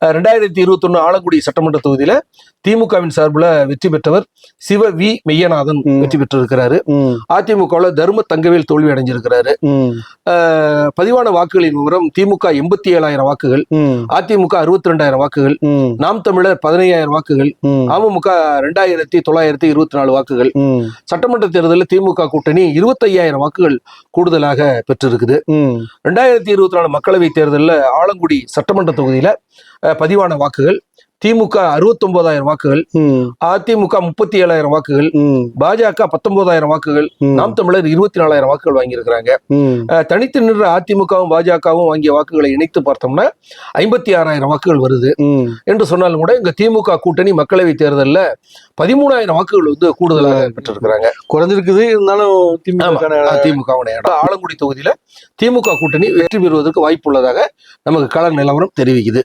2021 ஆலங்குடி சட்டமன்ற தொகுதியில திமுகவின் சார்பில் வெற்றி பெற்றவர் சிவ வி மெய்யநாதன் வெற்றி பெற்றிருக்கிறாரு. அதிமுகவில் தர்ம தங்கவேல் தோல்வி அடைஞ்சிருக்கிறாரு. பதிவான வாக்குகளின் விவரம்: திமுக 87,000 வாக்குகள், அதிமுக 62,000 வாக்குகள், நாம் தமிழர் 15,000 வாக்குகள், அமமுக 2,924 வாக்குகள். சட்டமன்ற தேர்தலில் திமுக கூட்டணி 25,000 வாக்குகள் கூடுதலாக பெற்றிருக்குது. 2024 மக்களவை தேர்தலில் ஆலங்குடி சட்டமன்ற தொகுதியில பதிவான வாக்குகள்: திமுக 69,000 வாக்குகள், அதிமுக 37,000 வாக்குகள், பாஜக 19,000 வாக்குகள், நாம் தமிழர் 24,000 வாக்குகள் வாங்கியிருக்கிறாங்க. தனித்து நின்ற அதிமுகவும் பாஜகவும் வாங்கிய வாக்குகளை இணைத்து பார்த்தோம்னா 56,000 வாக்குகள் வருது என்று சொன்னாலும் கூட இங்க திமுக கூட்டணி மக்களவை தேர்தலில் 13,000 வாக்குகள் வந்து கூடுதலாக பெற்றிருக்கிறாங்க. குறைஞ்சிருக்குது. இருந்தாலும் திமுக ஆலங்குடி தொகுதியில திமுக கூட்டணி வெற்றி பெறுவதற்கு வாய்ப்பு உள்ளதாக நமக்கு கள நிலவரம் தெரிவிக்குது.